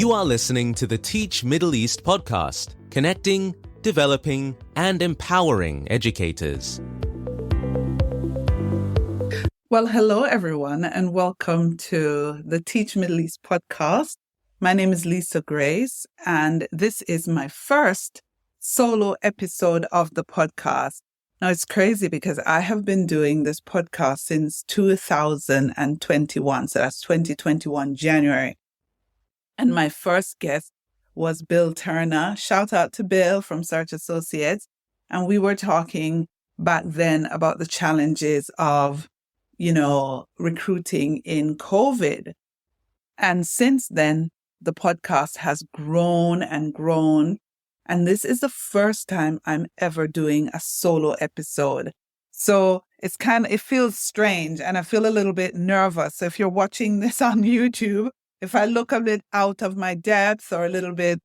You are listening to the Teach Middle East podcast, connecting, developing, and empowering educators. Well, hello, everyone, and welcome to the Teach Middle East podcast. My name is Leisa Grace, and this is my first solo episode of the podcast. Now, it's crazy because I have been doing this podcast since 2021, so that's 2021, January. And my first guest was Bill Turner. Shout out to Bill from Search Associates. And we were talking back then about the challenges of, recruiting in COVID. And since then, the podcast has grown and grown. And this is the first time I'm ever doing a solo episode. So it feels strange and I feel a little bit nervous. So if you're watching this on YouTube, if I look a bit out of my depth or a little bit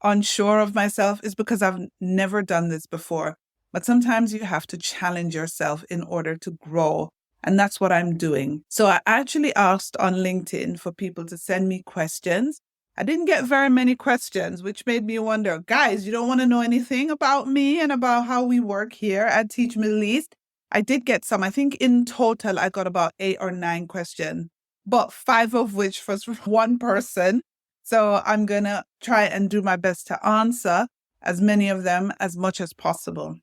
unsure of myself, it's because I've never done this before. But sometimes you have to challenge yourself in order to grow. And that's what I'm doing. So I actually asked on LinkedIn for people to send me questions. I didn't get very many questions, which made me wonder, guys, you don't want to know anything about me and about how we work here at Teach Middle East? I did get some. I think in total, I got about 8 or 9 questions, but 5 of which was from one person. So I'm going to try and do my best to answer as many of them as much as possible.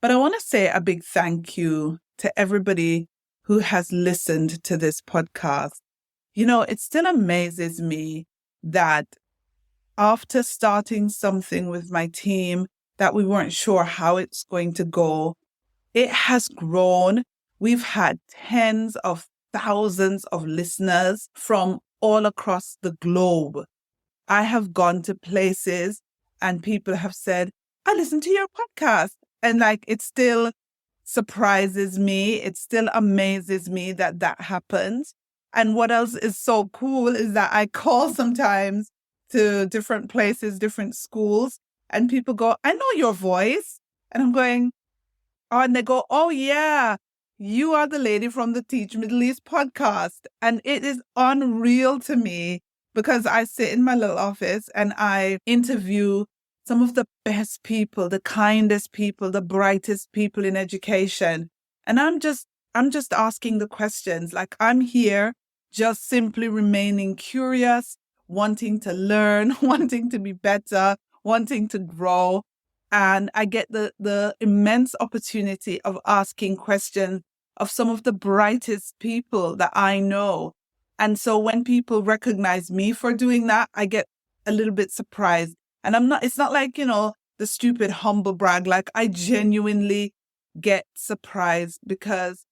But I want to say a big thank you to everybody who has listened to this podcast. It still amazes me that after starting something with my team that we weren't sure how it's going to go, it has grown. We've had tens of thousands of listeners from all across the globe. I have gone to places and people have said, I listened to your podcast. And it still surprises me. It still amazes me that happens. And what else is so cool is that I call sometimes to different places, different schools, and people go, I know your voice. And I'm going, oh, and they go, oh, yeah, you are the lady from the Teach Middle East podcast. And it is unreal to me because I sit in my little office and I interview some of the best people, the kindest people, the brightest people in education. And I'm just asking the questions. I'm here just simply remaining curious, wanting to learn, wanting to be better, wanting to grow. And I get the immense opportunity of asking questions of some of the brightest people that I know. And so when people recognize me for doing that, I get a little bit surprised. And it's not like, the stupid humble brag. I genuinely get surprised because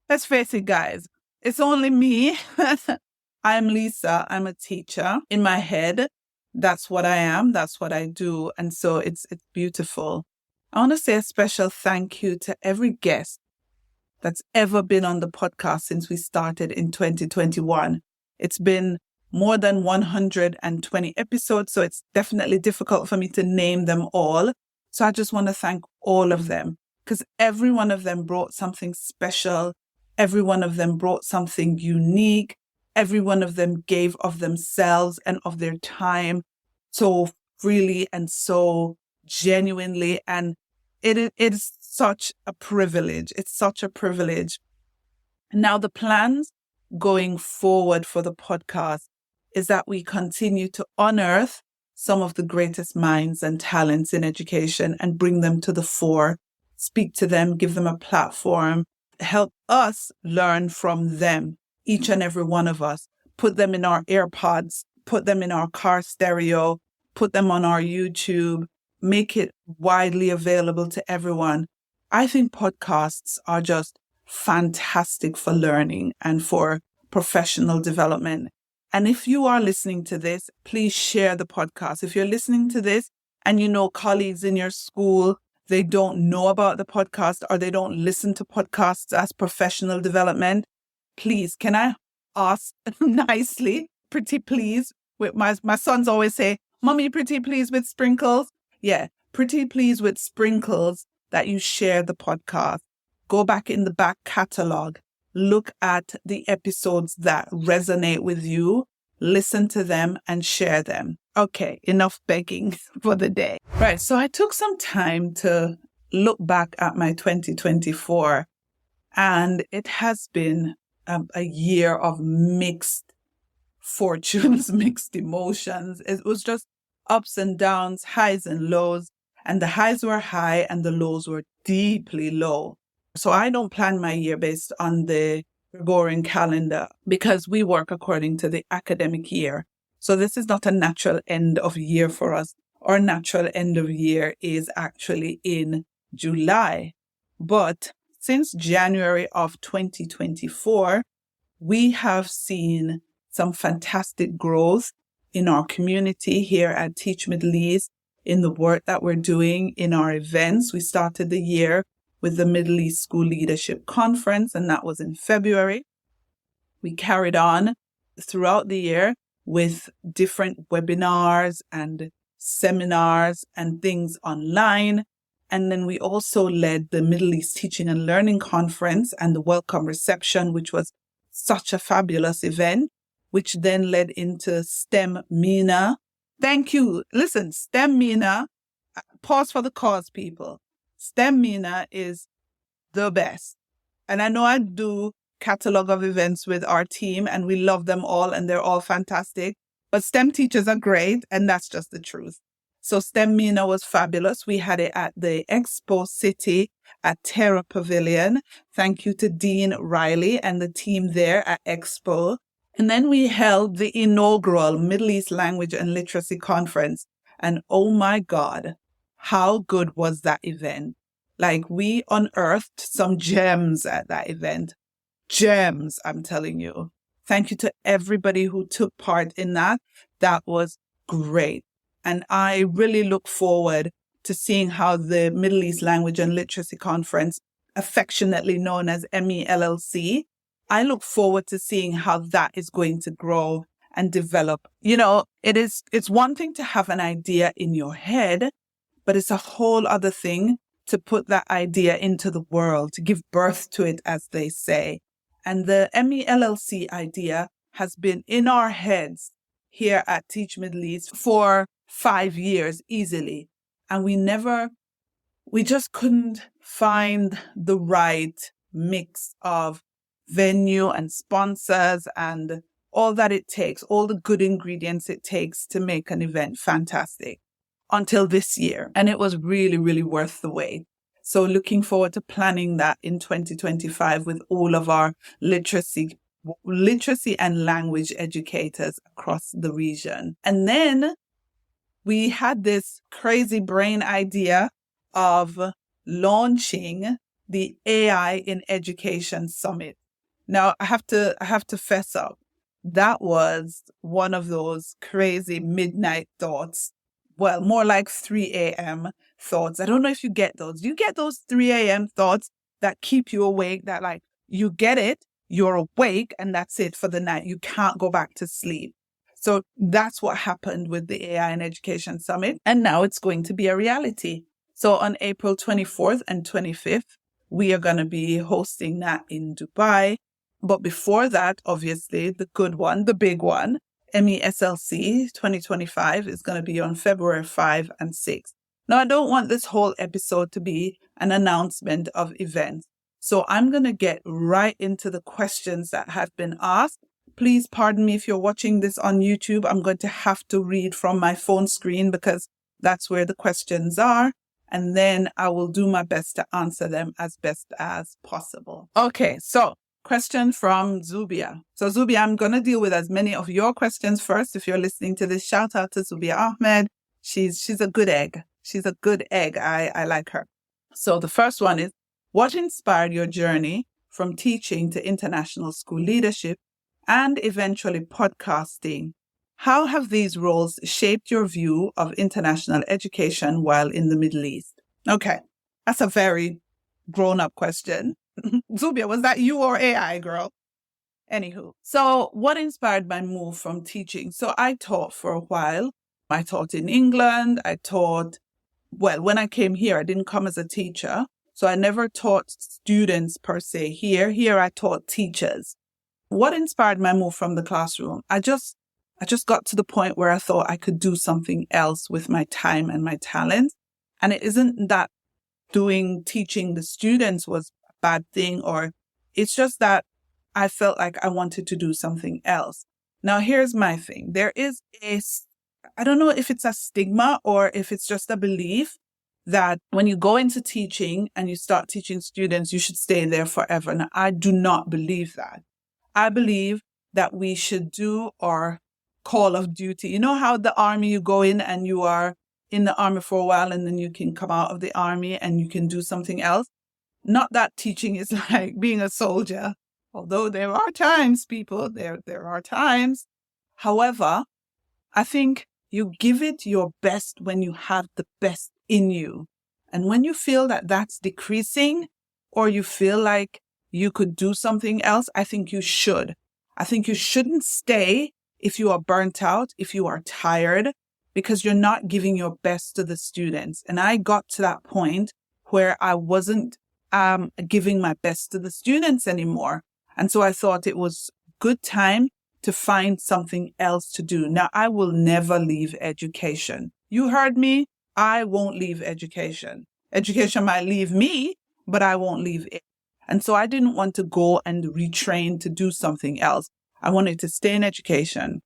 let's face it, guys, it's only me. I'm Leisa. I'm a teacher. In my head, that's what I am. That's what I do. And so it's beautiful. I want to say a special thank you to every guest that's ever been on the podcast since we started in 2021. It's been more than 120 episodes, so it's definitely difficult for me to name them all. So I just want to thank all of them because every one of them brought something special. Every one of them brought something unique. Every one of them gave of themselves and of their time so freely and so genuinely. And it is such a privilege. It's such a privilege. Now, the plans going forward for the podcast is that we continue to unearth some of the greatest minds and talents in education and bring them to the fore, speak to them, give them a platform, help us learn from them, each and every one of us, put them in our AirPods, put them in our car stereo, put them on our YouTube, make it widely available to everyone. I think podcasts are just fantastic for learning and for professional development. And if you are listening to this, please share the podcast. If you're listening to this and you know colleagues in your school, they don't know about the podcast or they don't listen to podcasts as professional development, please, can I ask nicely, pretty please, with my sons always say, Mommy, pretty please with sprinkles. Yeah, pretty please with sprinkles that you share the podcast. Go back in the back catalog. Look at the episodes that resonate with you listen to them, and share them. Okay, enough begging for the day. Right, so I took some time to look back at my 2024, and it has been a year of mixed fortunes, mixed emotions. It was just ups and downs, highs and lows, and the highs were high and the lows were deeply low. So I don't plan my year based on the Gregorian calendar because we work according to the academic year. So this is not a natural end of year for us. Our natural end of year is actually in July. But since January of 2024, we have seen some fantastic growth in our community here at Teach Middle East, in the work that we're doing in our events. We started the year with the Middle East School Leadership Conference, and that was in February. We carried on throughout the year with different webinars and seminars and things online. And then we also led the Middle East Teaching and Learning Conference and the Welcome Reception, which was such a fabulous event, which then led into STEM MENA. Thank you. Listen, STEM MENA, pause for the cause, people. STEM MENA is the best. And I know I do catalog of events with our team and we love them all and they're all fantastic, but STEM teachers are great and that's just the truth. So STEM MENA was fabulous. We had it at the Expo City at Terra Pavilion. Thank you to Dean Riley and the team there at Expo. And then we held the inaugural Middle East Language and Literacy Conference. And oh my God, how good was that event? Like, we unearthed some gems at that event. Gems, I'm telling you. Thank you to everybody who took part in that. That was great. And I really look forward to seeing how the Middle East Language and Literacy Conference, affectionately known as MELLC, I look forward to seeing how that is going to grow and develop. You know, it's one thing to have an idea in your head, but it's a whole other thing to put that idea into the world, to give birth to it, as they say. And the MELLC idea has been in our heads here at Teach Middle East for 5 years easily. And we just couldn't find the right mix of venue and sponsors and all that it takes, all the good ingredients it takes to make an event fantastic until this year. And it was really, really worth the wait. So looking forward to planning that in 2025 with all of our literacy and language educators across the region. And then we had this crazy brain idea of launching the AI in Education Summit. Now, I have to fess up. That was one of those crazy midnight thoughts. Well, more like 3 a.m. thoughts. I don't know if you get those. You get those 3 a.m. thoughts that keep you awake, that like you get it, you're awake, and that's it for the night. You can't go back to sleep. So that's what happened with the AI in Education Summit. And now it's going to be a reality. So on April 24th and 25th, we are going to be hosting that in Dubai. But before that, obviously, the good one, the big one, MESLC 2025 is going to be on February 5 and 6. Now, I don't want this whole episode to be an announcement of events. So I'm going to get right into the questions that have been asked. Please pardon me if you're watching this on YouTube. I'm going to have to read from my phone screen because that's where the questions are. And then I will do my best to answer them as best as possible. Okay, so question from Zubia. So Zubia, I'm going to deal with as many of your questions first. If you're listening to this, shout out to Zubia Ahmed. She's a good egg. She's a good egg. I like her. So the first one is, what inspired your journey from teaching to international school leadership and eventually podcasting? How have these roles shaped your view of international education while in the Middle East? Okay, that's a very grown-up question. Zubia, was that you or AI, girl? Anywho, so what inspired my move from teaching? So I taught for a while. I taught in England. When I came here, I didn't come as a teacher. So I never taught students per se here. Here I taught teachers. What inspired my move from the classroom? I just I just got to the point where I thought I could do something else with my time and my talent. And it isn't that teaching the students was a bad thing, or it's just that I felt like I wanted to do something else. Now, here's my thing. There is I don't know if it's a stigma or if it's just a belief that when you go into teaching and you start teaching students, you should stay there forever. Now, I do not believe that. I believe that we should do our call of duty. You know how the army, you go in and you are in the army for a while and then you can come out of the army and you can do something else. Not that teaching is like being a soldier, although there are times, people, there are times. However, I think you give it your best when you have the best in you. And when you feel that that's decreasing, or you feel like you could do something else, I think you should. I think you shouldn't stay if you are burnt out, if you are tired, because you're not giving your best to the students. And I got to that point where I wasn't giving my best to the students anymore. And so I thought it was good time to find something else to do. Now, I will never leave education. You heard me. I won't leave education. Education might leave me, but I won't leave it. And so I didn't want to go and retrain to do something else. I wanted to stay in education.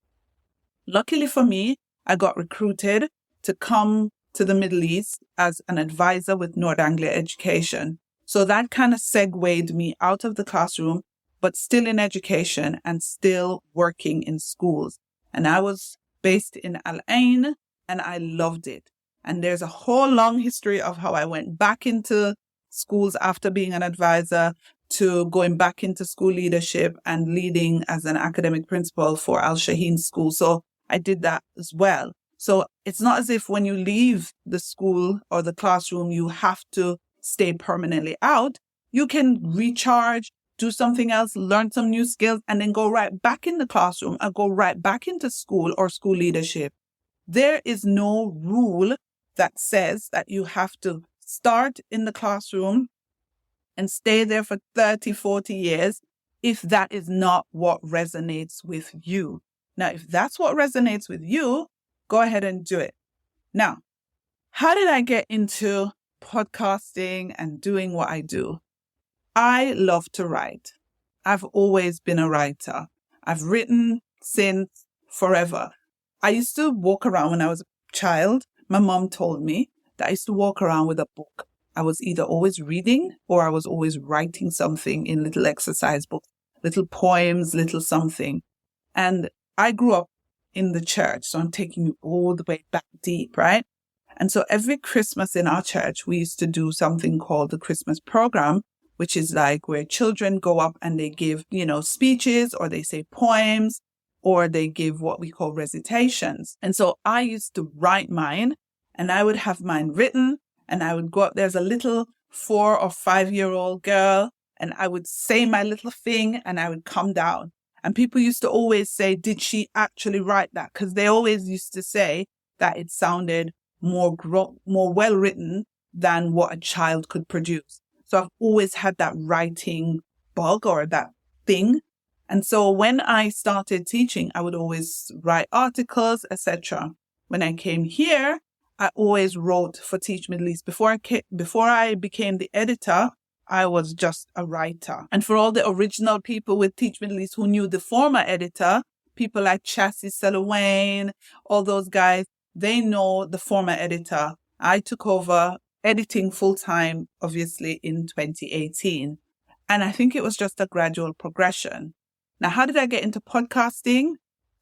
Luckily for me, I got recruited to come to the Middle East as an advisor with North Anglia Education. So that kind of segued me out of the classroom, but still in education and still working in schools. And I was based in Al Ain and I loved it. And there's a whole long history of how I went back into schools after being an advisor to going back into school leadership and leading as an academic principal for Al Shaheen School. So I did that as well. So it's not as if when you leave the school or the classroom, you have to stay permanently out. You can recharge, do something else, learn some new skills, and then go right back in the classroom and go right back into school or school leadership. There is no rule that says that you have to start in the classroom and stay there for 30, 40 years if that is not what resonates with you. Now, if that's what resonates with you, go ahead and do it. Now, how did I get into podcasting and doing what I do? I love to write. I've always been a writer. I've written since forever. I used to walk around when I was a child. My mom told me that I used to walk around with a book. I was either always reading or I was always writing something in little exercise books, little poems, little something. And I grew up in the church, so I'm taking you all the way back deep, right? And so every Christmas in our church, we used to do something called the Christmas program, which is like where children go up and they give, speeches, or they say poems, or they give what we call recitations. And so I used to write mine, and I would have mine written, and I would go up. There's a little 4 or 5-year-old girl, and I would say my little thing, and I would come down. And people used to always say, did she actually write that? Because they always used to say that it sounded more well written than what a child could produce. So I've always had that writing bug or that thing. And so when I started teaching, I would always write articles, etc. When I came here, I always wrote for Teach Middle East. Before I became the editor, I was just a writer. And for all the original people with Teach Middle East who knew the former editor, people like Chassis Selawayne, all those guys, they know the former editor. I took over editing full-time, obviously, in 2018. And I think it was just a gradual progression. Now, how did I get into podcasting?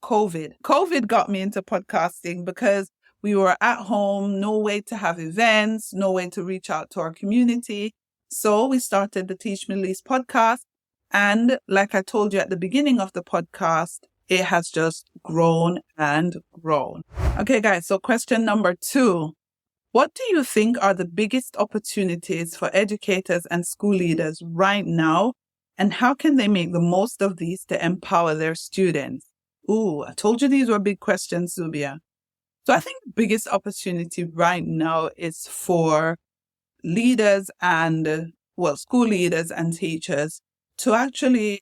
COVID. COVID got me into podcasting because we were at home, no way to have events, no way to reach out to our community. So we started the Teach Middle East podcast. And like I told you at the beginning of the podcast, it has just grown and grown. Okay, guys. So question number 2. What do you think are the biggest opportunities for educators and school leaders right now? And how can they make the most of these to empower their students? Ooh, I told you these were big questions, Zubia. So I think the biggest opportunity right now is for leaders and, school leaders and teachers to actually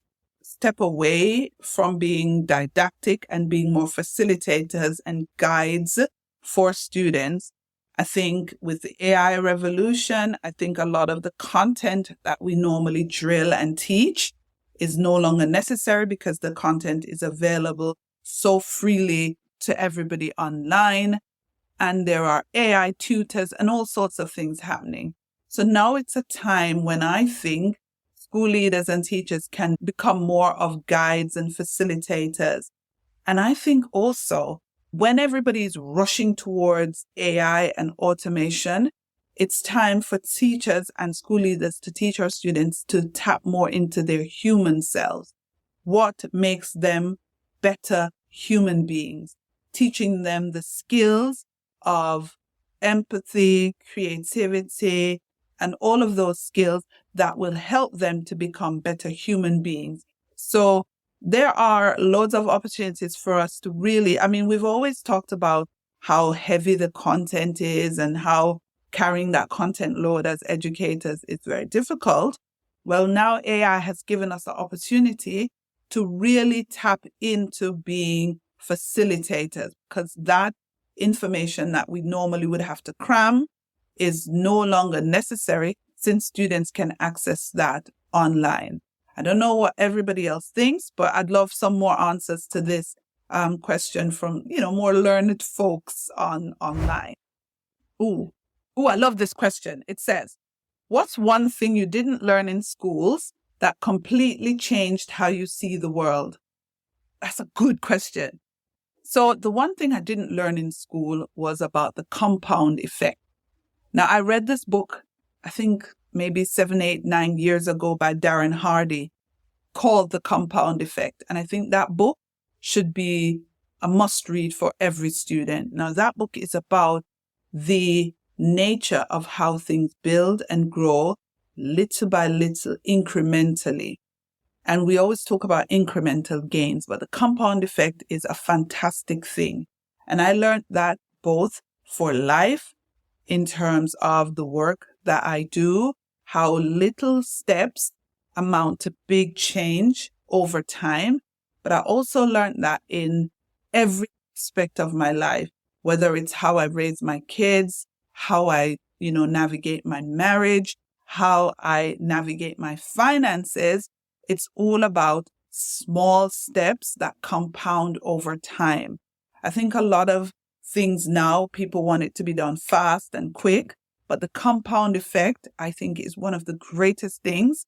step away from being didactic and being more facilitators and guides for students. I think with the AI revolution, I think a lot of the content that we normally drill and teach is no longer necessary because the content is available so freely to everybody online. And there are AI tutors and all sorts of things happening. So now it's a time when I think school leaders and teachers can become more of guides and facilitators. And I think also when everybody is rushing towards AI and automation, it's time for teachers and school leaders to teach our students to tap more into their human selves. What makes them better human beings? Teaching them the skills of empathy, creativity, and all of those skills that will help them to become better human beings. So there are loads of opportunities for us to really, we've always talked about how heavy the content is and how carrying that content load as educators is very difficult. Well, now AI has given us the opportunity to really tap into being facilitators, because that information that we normally would have to cram is no longer necessary since students can access that online. I don't know what everybody else thinks, but I'd love some more answers to this question from, more learned folks online. Ooh, I love this question. It says, what's one thing you didn't learn in schools that completely changed how you see the world? That's a good question. So the one thing I didn't learn in school was about the compound effect. Now, I read this book, I think maybe 7, 8, 9 years ago by Darren Hardy, called The Compound Effect. And I think that book should be a must read for every student. Now, that book is about the nature of how things build and grow little by little, incrementally. And we always talk about incremental gains, but the compound effect is a fantastic thing. And I learned that both for life, in terms of the work that I do, how little steps amount to big change over time. But I also learned that in every aspect of my life, whether it's how I raise my kids, how I, navigate my marriage, how I navigate my finances, it's all about small steps that compound over time. I think a lot of things now, people want it to be done fast and quick, but the compound effect, I think, is one of the greatest things.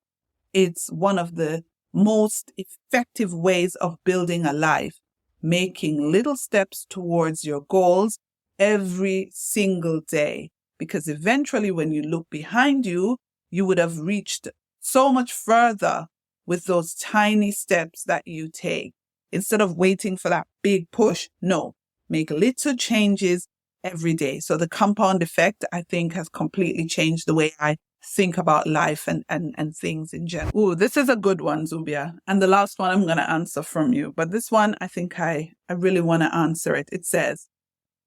It's one of the most effective ways of building a life, making little steps towards your goals every single day. Because eventually when you look behind you, you would have reached so much further with those tiny steps that you take. Instead of waiting for that big push, no, make little changes every day. So the compound effect, I think, has completely changed the way I think about life and things in general. Ooh, this is a good one, Zubia. And the last one I'm going to answer from you. But this one, I think I really want to answer it. It says,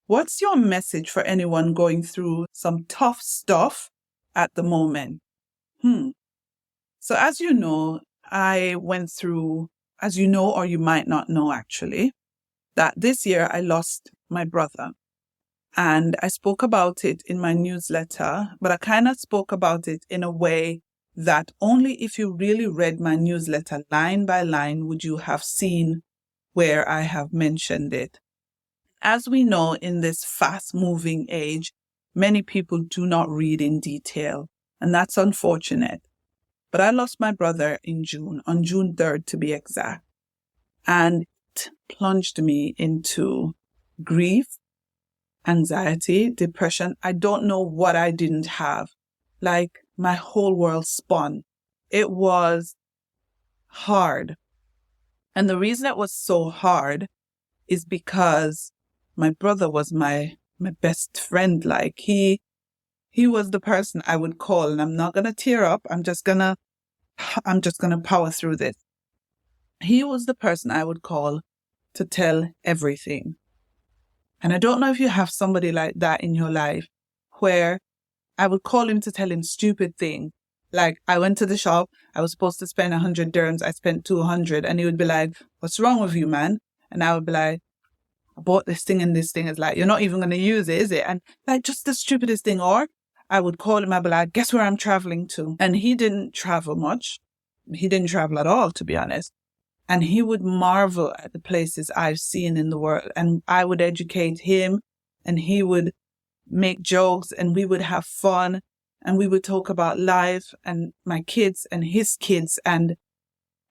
what's your message for anyone going through some tough stuff at the moment? So as you know, I went through, as you know, or you might not know actually, that this year I lost my brother. And I spoke about it in my newsletter, but I kind of spoke about it in a way that only if you really read my newsletter line by line would you have seen where I have mentioned it. As we know, in this fast-moving age, many people do not read in detail, and that's unfortunate. But I lost my brother in June, on June 3rd to be exact, and it plunged me into grief, anxiety, depression. I don't know what I didn't have. Like, my whole world spun. It was hard. And the reason it was so hard is because my brother was my best friend. Like, he was the person I would call, and I'm not going to tear up. I'm just going to power through this. He was the person I would call to tell everything. And I don't know if you have somebody like that in your life where I would call him to tell him stupid things, Like, I went to the shop, I was supposed to spend 100 dirhams, I spent 200, and he would be like, what's wrong with you, man? And I would be like, I bought this thing and this thing. Is like, you're not even going to use it, is it? And like, just the stupidest thing. Or I would call him, I'd be like, guess where I'm traveling to? And he didn't travel much. He didn't travel at all, to be honest. And he would marvel at the places I've seen in the world. And I would educate him, and he would make jokes, and we would have fun, and we would talk about life and my kids and his kids, and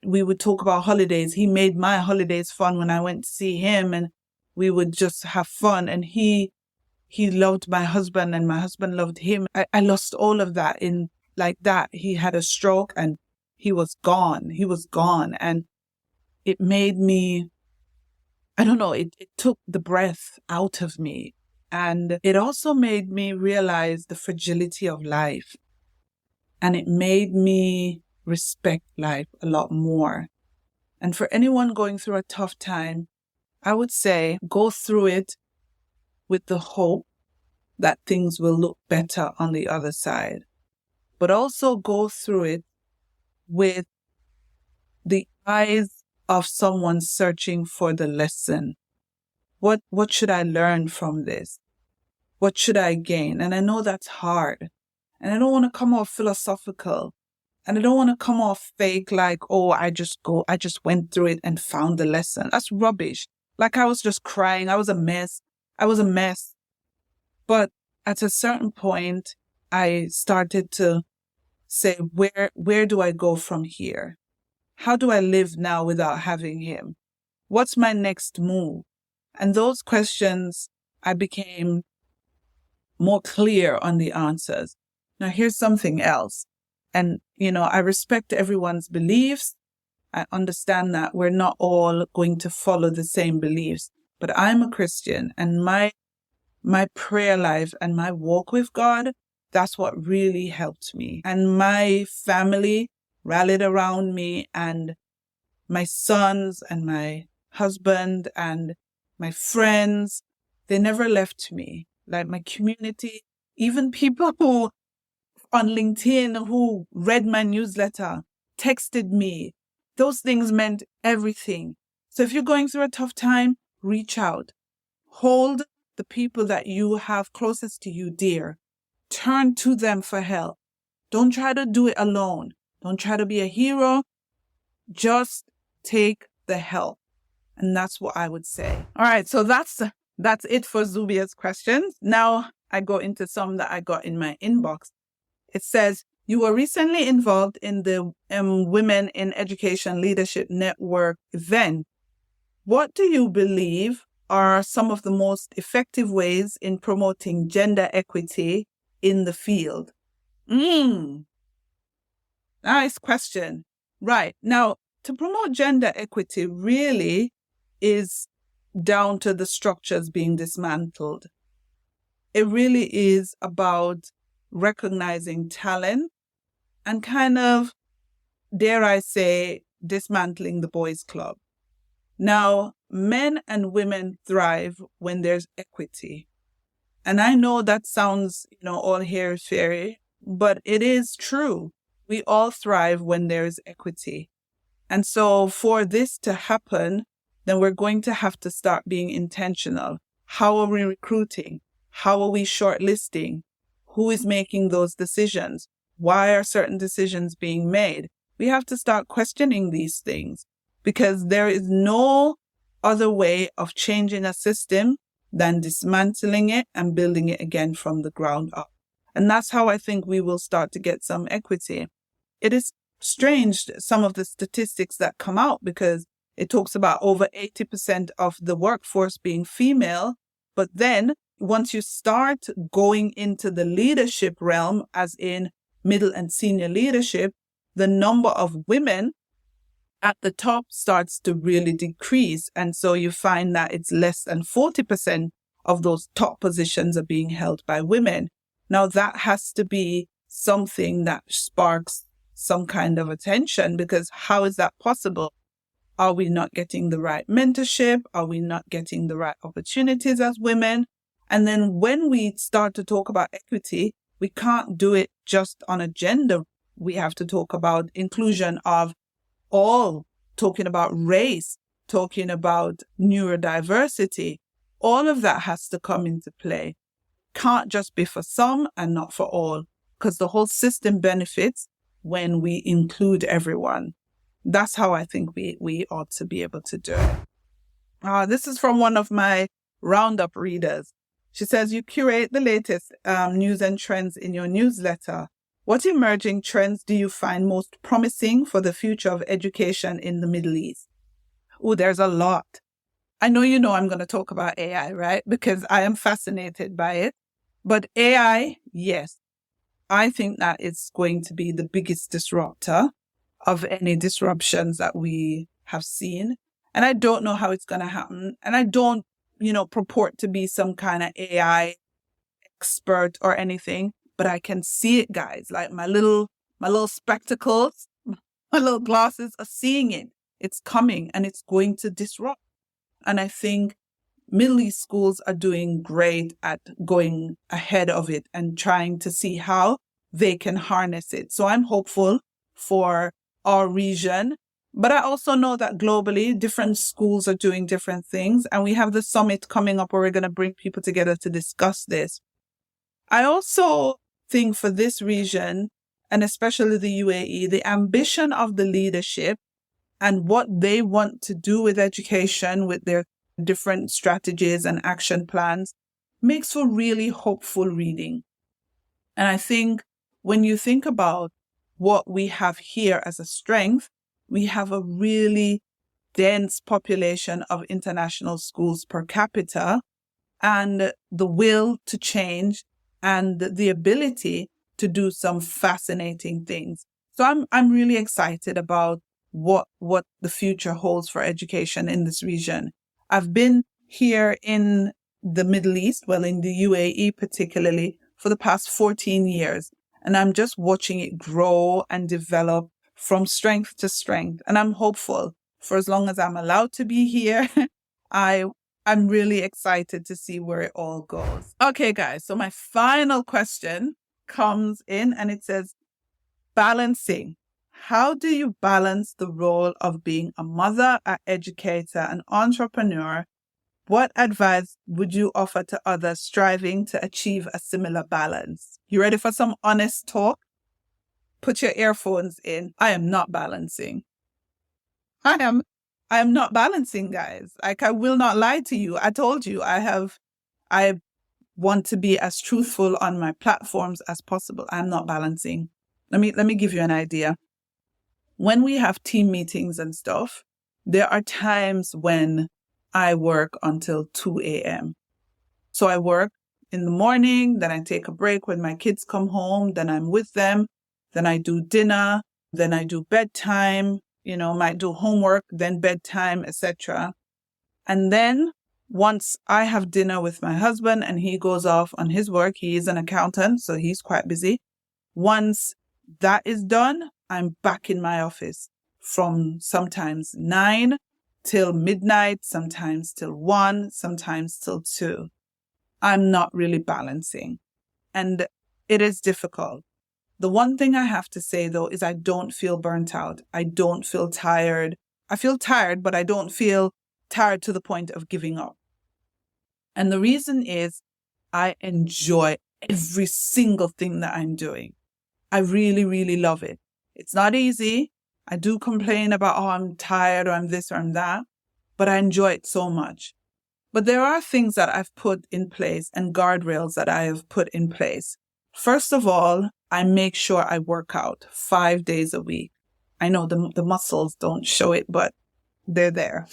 we would talk about holidays. He made my holidays fun when I went to see him, and we would just have fun. And he loved my husband, and my husband loved him. I lost all of that in like that. He had a stroke and he was gone. He was gone. And it made me, I don't know, it took the breath out of me. And it also made me realize the fragility of life. And it made me respect life a lot more. And for anyone going through a tough time, I would say go through it with the hope that things will look better on the other side. But also go through it with the eyes of someone searching for the lesson. What should I learn from this? What should I gain? And I know that's hard. And I don't want to come off philosophical. And I don't want to come off fake like, oh, I just went through it and found the lesson. That's rubbish. Like I was just crying. I was a mess. But at a certain point, I started to say, where do I go from here? How do I live now without having him? What's my next move? And those questions, I became more clear on the answers. Now, here's something else. And, I respect everyone's beliefs. I understand that we're not all going to follow the same beliefs. But I'm a Christian, and my prayer life and my walk with God, that's what really helped me. And my family rallied around me, and my sons and my husband and my friends, they never left me. Like my community, even people who on LinkedIn who read my newsletter, texted me. Those things meant everything. So if you're going through a tough time, reach out. Hold the people that you have closest to you dear. Turn to them for help. Don't try to do it alone. Don't try to be a hero. Just take the help. And that's what I would say. All right, so that's it for Zubia's questions. Now I go into some that I got in my inbox. It says, you were recently involved in the Women in Education Leadership Network event. What do you believe are some of the most effective ways in promoting gender equity in the field? Nice question. Right. Now, to promote gender equity really is down to the structures being dismantled. It really is about recognizing talent and kind of, dare I say, dismantling the boys' club. Now, men and women thrive when there's equity. And I know that sounds, all hairy-fairy, but it is true. We all thrive when there's equity. And so for this to happen, then we're going to have to start being intentional. How are we recruiting? How are we shortlisting? Who is making those decisions? Why are certain decisions being made? We have to start questioning these things because there is no other way of changing a system than dismantling it and building it again from the ground up. And that's how I think we will start to get some equity. It is strange, some of the statistics that come out, because it talks about over 80% of the workforce being female. But then once you start going into the leadership realm, as in middle and senior leadership, the number of women at the top starts to really decrease. And so you find that it's less than 40% of those top positions are being held by women. Now that has to be something that sparks some kind of attention, because how is that possible? Are we not getting the right mentorship? Are we not getting the right opportunities as women? And then when we start to talk about equity, we can't do it just on a gender We have to talk about inclusion of all, talking about race, talking about neurodiversity. All of that has to come into play. Can't just be for some and not for all, because the whole system benefits when we include everyone. That's how I think we ought to be able to do it. This is from one of my Roundup readers. She says, you curate the latest news and trends in your newsletter. What emerging trends do you find most promising for the future of education in the Middle East? Oh, there's a lot. I know I'm going to talk about AI, right? Because I am fascinated by it. But AI, yes, I think that it's going to be the biggest disruptor of any disruptions that we have seen. And I don't know how it's going to happen. And I don't, purport to be some kind of AI expert or anything, but I can see it, guys. Like my little spectacles, my little glasses are seeing it. It's coming and it's going to disrupt. And I think Middle East schools are doing great at going ahead of it and trying to see how they can harness it. So I'm hopeful for our region. But I also know that globally, different schools are doing different things. And we have the summit coming up where we're going to bring people together to discuss this. I also think for this region, and especially the UAE, the ambition of the leadership and what they want to do with education, with their different strategies and action plans, makes for really hopeful reading. And I think when you think about what we have here as a strength, we have a really dense population of international schools per capita and the will to change and the ability to do some fascinating things. So I'm really excited about what the future holds for education in this region. I've been here in the Middle East, in the UAE particularly, for the past 14 years. And I'm just watching it grow and develop from strength to strength. And I'm hopeful for as long as I'm allowed to be here. I'm really excited to see where it all goes. Okay, guys. So my final question comes in and it says, balancing. How do you balance the role of being a mother, an educator, an entrepreneur? What advice would you offer to others striving to achieve a similar balance? You ready for some honest talk? Put your earphones in. I am not balancing. I am not balancing, guys. Like, I will not lie to you. I told you I want to be as truthful on my platforms as possible. I'm not balancing. Let me give you an idea. When we have team meetings and stuff, there are times when I work until 2 a.m. So I work in the morning, then I take a break when my kids come home, then I'm with them, then I do dinner, then I do bedtime, might do homework, then bedtime, etc. And then once I have dinner with my husband and he goes off on his work, he is an accountant, so he's quite busy. Once that is done, I'm back in my office from sometimes 9 till midnight, sometimes till 1, sometimes till 2. I'm not really balancing. And it is difficult. The one thing I have to say, though, is I don't feel burnt out. I don't feel tired. I feel tired, but I don't feel tired to the point of giving up. And the reason is I enjoy every single thing that I'm doing. I really, really love it. It's not easy. I do complain about, I'm tired or I'm this or I'm that, but I enjoy it so much. But there are things that I've put in place and guardrails that I have put in place. First of all, I make sure I work out 5 days a week. I know the muscles don't show it, but they're there.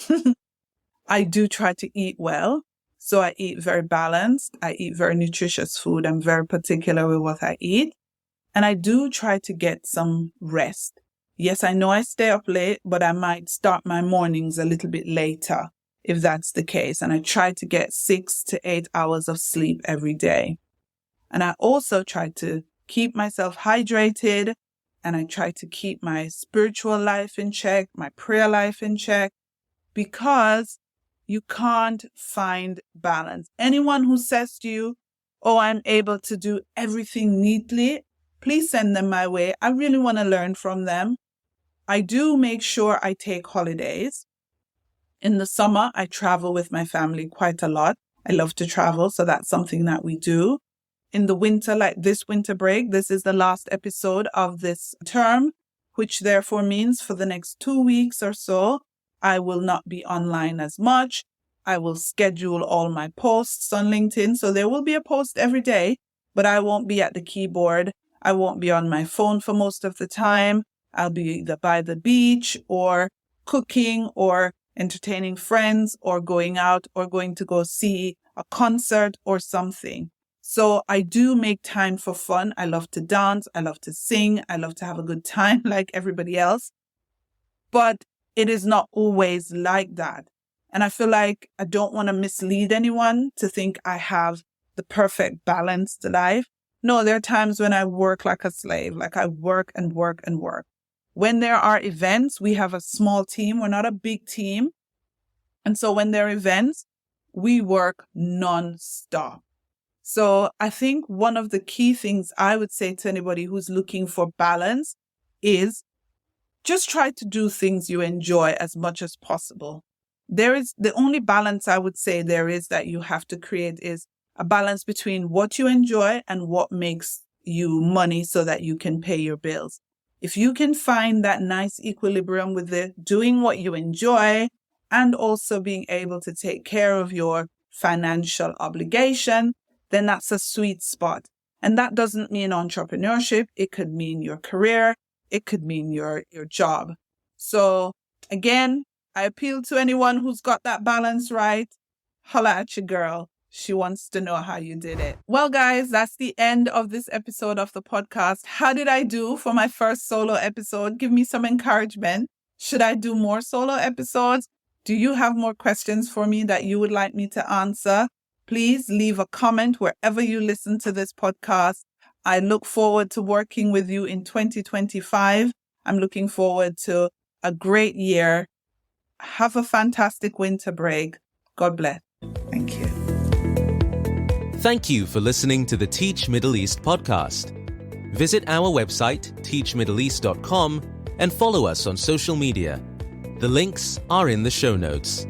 I do try to eat well. So I eat very balanced. I eat very nutritious food. I'm very particular with what I eat. And I do try to get some rest. Yes, I know I stay up late, but I might start my mornings a little bit later if that's the case. And I try to get 6 to 8 hours of sleep every day. And I also try to keep myself hydrated, and I try to keep my spiritual life in check, my prayer life in check, because you can't find balance. Anyone who says to you, I'm able to do everything neatly, please send them my way. I really want to learn from them. I do make sure I take holidays. In the summer, I travel with my family quite a lot. I love to travel, so that's something that we do. In the winter, like this winter break, this is the last episode of this term, which therefore means for the next 2 weeks or so, I will not be online as much. I will schedule all my posts on LinkedIn. So there will be a post every day, but I won't be at the keyboard. I won't be on my phone for most of the time. I'll be either by the beach or cooking or entertaining friends or going out or going to go see a concert or something. So I do make time for fun. I love to dance. I love to sing. I love to have a good time like everybody else. But it is not always like that. And I feel like I don't want to mislead anyone to think I have the perfect balanced life. No, there are times when I work like a slave, like I work and work and work. When there are events, we have a small team. We're not a big team. And so when there are events, we work non-stop. So I think one of the key things I would say to anybody who's looking for balance is just try to do things you enjoy as much as possible. There is the only balance I would say there is that you have to create is a balance between what you enjoy and what makes you money so that you can pay your bills. If you can find that nice equilibrium with doing what you enjoy and also being able to take care of your financial obligation, then that's a sweet spot. And that doesn't mean entrepreneurship. It could mean your career. It could mean your job. So again, I appeal to anyone who's got that balance right. Holla at your girl. She wants to know how you did it. Well, guys, that's the end of this episode of the podcast. How did I do for my first solo episode? Give me some encouragement. Should I do more solo episodes? Do you have more questions for me that you would like me to answer? Please leave a comment wherever you listen to this podcast. I look forward to working with you in 2025. I'm looking forward to a great year. Have a fantastic winter break. God bless. Thank you. Thank you for listening to the Teach Middle East podcast. Visit our website, teachmiddleeast.com, and follow us on social media. The links are in the show notes.